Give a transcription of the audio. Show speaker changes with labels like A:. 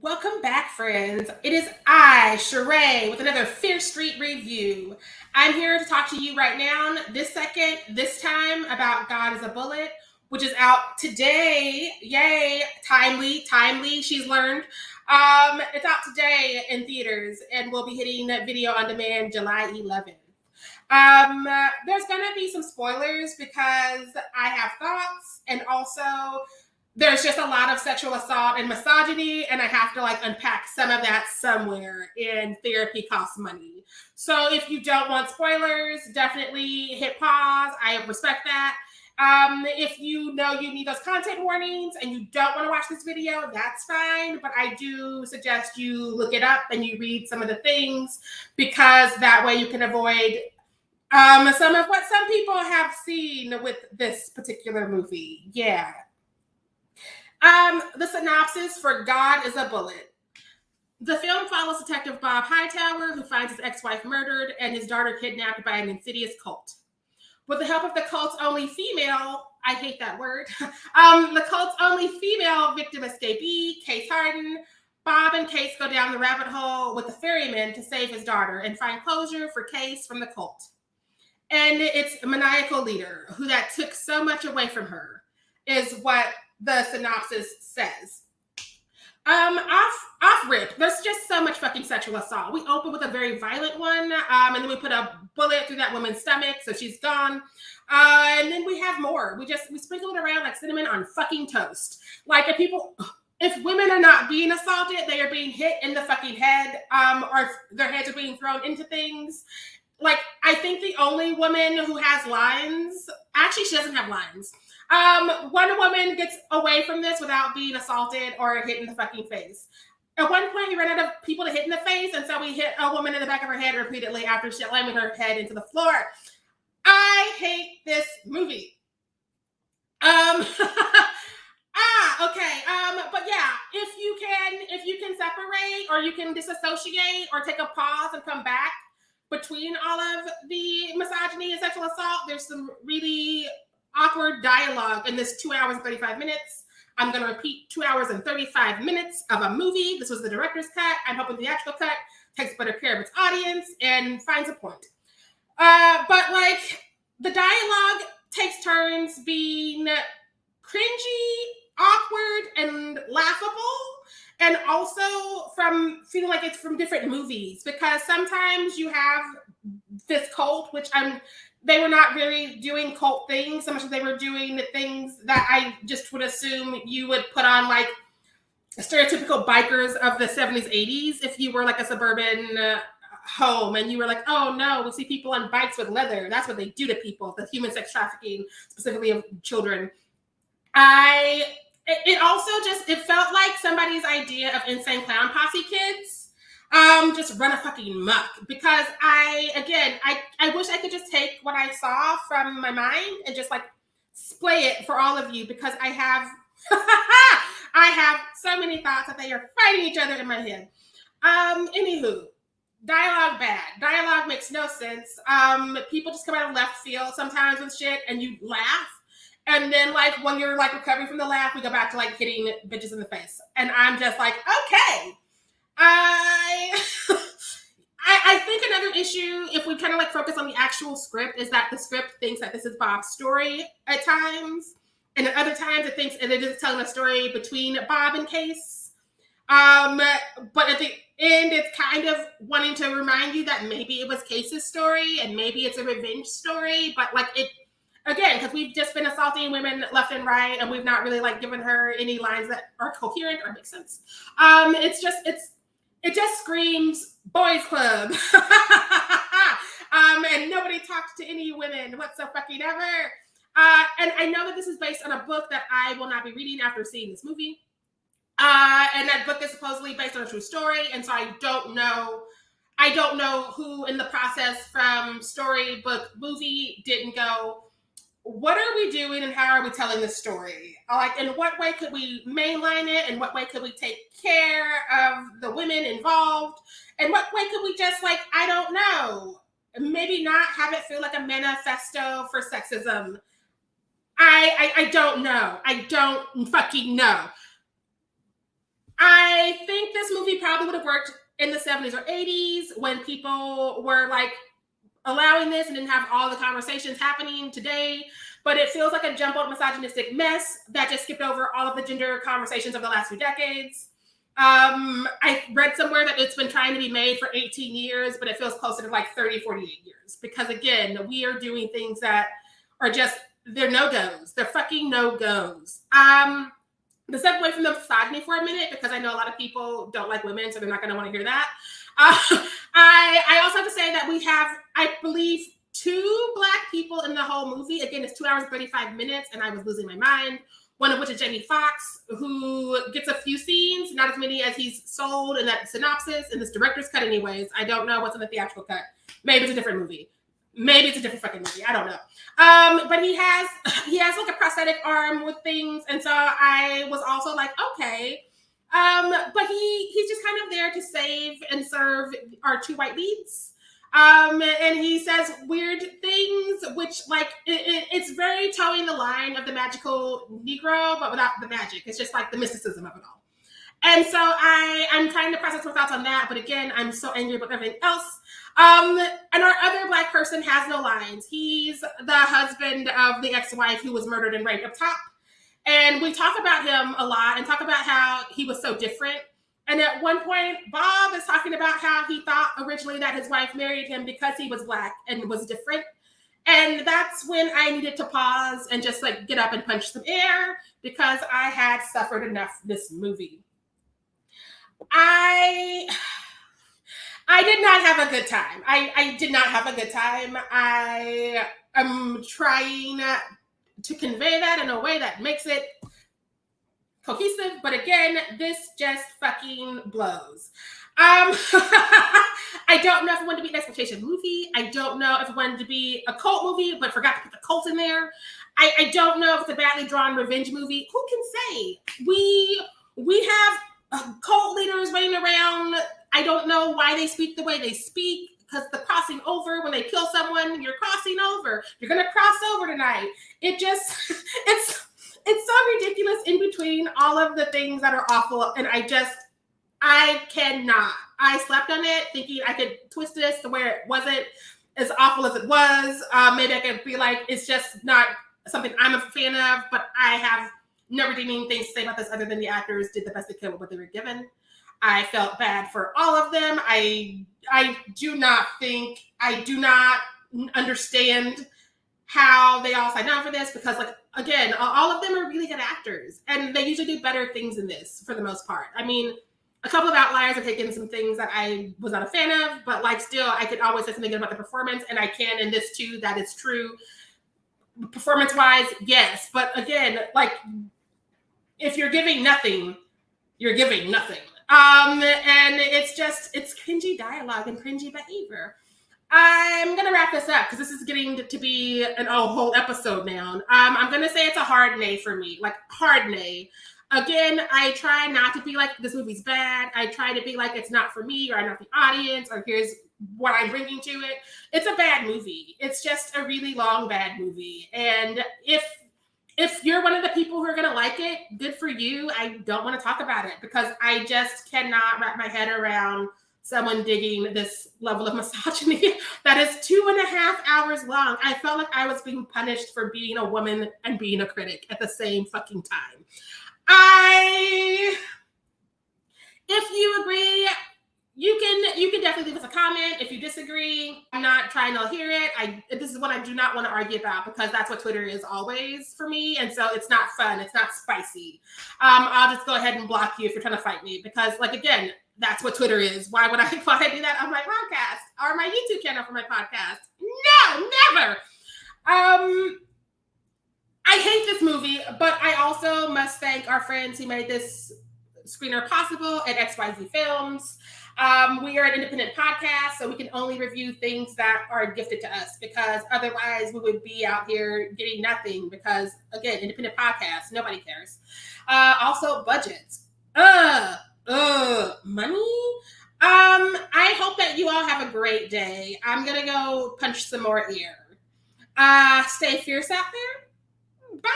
A: Welcome back, friends. It is I, Sheree, with another Fear Street review. I'm here to talk to you right now, this time, about God is a Bullet, which is out today. Yay, timely, she's learned. It's out today in theaters and will be hitting video on demand July 11th. There's going to be some spoilers because I have thoughts, and also there's just a lot of sexual assault and misogyny, and I have to unpack some of that somewhere, and therapy costs money. So if you don't want spoilers, definitely hit pause. I respect that. If you know you need those content warnings and you don't want to watch this video, that's fine. But I do suggest you look it up and you read some of the things, because that way you can avoid some of what some people have seen with this particular movie. Yeah. The synopsis for God is a Bullet. The film follows Detective Bob Hightower, who finds his ex-wife murdered and his daughter kidnapped by an insidious cult. With the help of the cult's only female, I hate that word, the cult's only female victim escapee, Case Harden, Bob and Case go down the rabbit hole with the ferryman to save his daughter and find closure for Case from the cult. And its maniacal leader, who that took so much away from her, is what the synopsis says. Off rip, there's just so much fucking sexual assault. We open with a very violent one, and then we put a bullet through that woman's stomach, so she's gone. And then we have more. We sprinkle it around like cinnamon on fucking toast. Like if women are not being assaulted, they are being hit in the fucking head, or their heads are being thrown into things. Like, I think the only woman who has lines, actually she doesn't have lines. One woman gets away from this without being assaulted or hit in the fucking face. At one point, we ran out of people to hit in the face, and so we hit a woman in the back of her head repeatedly after she slamming her head into the floor. I hate this movie. Okay. But yeah, if you can separate, or you can disassociate, or take a pause and come back between all of the misogyny and sexual assault, there's some really awkward dialogue in this 2 hours and 35 minutes. I'm going to repeat 2 hours and 35 minutes of a movie. This was the director's cut. I'm hoping the theatrical cut takes better care of its audience and finds a point. But the dialogue takes turns being cringy, awkward, and laughable. And also from feeling like it's from different movies, because sometimes you have this cult, which they were not really doing cult things so much as they were doing things that I just would assume you would put on like stereotypical bikers of the 70s, 80s. If you were like a suburban home and you were like, oh no, we see people on bikes with leather. That's what they do to people, the human sex trafficking, specifically of children. It felt like somebody's idea of Insane Clown Posse kids. Just run a fucking muck, because I wish I could just take what I saw from my mind and just splay it for all of you, because I have I have so many thoughts that they are fighting each other in my head. Anywho, dialogue bad. Dialogue makes no sense. People just come out of left field sometimes with shit and you laugh. And then when you're recovering from the laugh, we go back to hitting bitches in the face. And I'm just okay. I think another issue, if we kind of focus on the actual script, is that the script thinks that this is Bob's story at times. And at other times it thinks it is telling a story between Bob and Case. But at the end, it's kind of wanting to remind you that maybe it was Case's story and maybe it's a revenge story. But again, because we've just been assaulting women left and right, and we've not really given her any lines that are coherent or make sense. It just screams boys club. And nobody talks to any women whatsoever. And I know that this is based on a book that I will not be reading after seeing this movie. And that book is supposedly based on a true story, and so I don't know who in the process from storybook movie didn't go, what are we doing and how are we telling this story? In what way could we mainline it? And what way could we take care of the women involved? And what way could we just I don't know, maybe not have it feel like a manifesto for sexism? I don't know. I don't fucking know. I think this movie probably would have worked in the 70s or 80s when people were like allowing this and didn't have all the conversations happening today. But it feels like a jumbled misogynistic mess that just skipped over all of the gender conversations of the last few decades. I read somewhere that it's been trying to be made for 18 years, but it feels closer to like 30, 48 years. Because again, we are doing things that are just, they're no-goes. They're fucking no-goes. To step away from the misogyny for a minute, because I know a lot of people don't like women, so they're not going to want to hear that. I also have to say that we have, I believe, 2 Black people in the whole movie. Again, it's 2 hours and 35 minutes, and I was losing my mind. One of which is Jamie Foxx, who gets a few scenes, not as many as he's sold in that synopsis, in this director's cut anyways. I don't know what's in the theatrical cut. Maybe it's a different movie. Maybe it's a different fucking movie. I don't know. But he has like a prosthetic arm with things. And so I was also like, okay. But he's just kind of there to save and serve our 2 white leads. And he says weird things, which like it's very towing the line of the magical Negro, but without the magic. It's just like the mysticism of it all. And so I'm trying to process my thoughts on that. But again, I'm so angry about everything else. And our other Black person has no lines. He's the husband of the ex-wife who was murdered and raped up top. And we talk about him a lot and talk about how he was so different. And at one point, Bob is talking about how he thought originally that his wife married him because he was Black and was different. And that's when I needed to pause and just like get up and punch some air because I had suffered enough this movie. I did not have a good time. I did not have a good time. I am trying to convey that in a way that makes it cohesive, but again, this just fucking blows. I don't know if I wanted to be an exploitation movie. I don't know if I wanted to be a cult movie, but forgot to put the cult in there. I don't know if it's a badly drawn revenge movie. Who can say? We have cult leaders running around. I don't know why they speak the way they speak, because the crossing over, when they kill someone, you're crossing over. You're going to cross over tonight. It just, it's so ridiculous in between all of the things that are awful. And I cannot. I slept on it thinking I could twist this to where it wasn't as awful as it was. Maybe I could be like, it's just not something I'm a fan of, but I have no redeeming things to say about this other than the actors did the best they could with what they were given. I felt bad for all of them. I do not understand how they all signed on for this, because like, again, all of them are really good actors and they usually do better things than this for the most part. I mean, a couple of outliers are taking some things that I was not a fan of, but like still I could always say something good about the performance, and I can in this too. That is true. Performance wise, yes. But again, like if you're giving nothing, you're giving nothing. And it's cringy dialogue and cringy behavior. I'm going to wrap this up because this is getting to be a whole episode now. I'm going to say it's a hard nay for me, like hard nay. Again, I try not to be like, this movie's bad. I try to be like, it's not for me, or I'm not the audience, or here's what I'm bringing to it. It's a bad movie. It's just a really long, bad movie. And if you're one of the people who are going to like it, good for you. I don't want to talk about it because I just cannot wrap my head around someone digging this level of misogyny that is 2.5 hours long. I felt like I was being punished for being a woman and being a critic at the same fucking time. If you agree, you can definitely leave us a comment. If you disagree, I'm not trying to hear it. This is what I do not want to argue about, because that's what Twitter is always for me. And so it's not fun. It's not spicy. I'll just go ahead and block you if you're trying to fight me, because like, again, that's what Twitter is. Why would I do that on my podcast or my YouTube channel for my podcast? No, never. I hate this movie, but I also must thank our friends who made this screener possible at XYZ Films. We are an independent podcast, so we can only review things that are gifted to us, because otherwise we would be out here getting nothing, because, again, independent podcasts, nobody cares. Also, budgets. Money? I hope that you all have a great day. I'm going to go punch some more air. Stay fierce out there. Bye.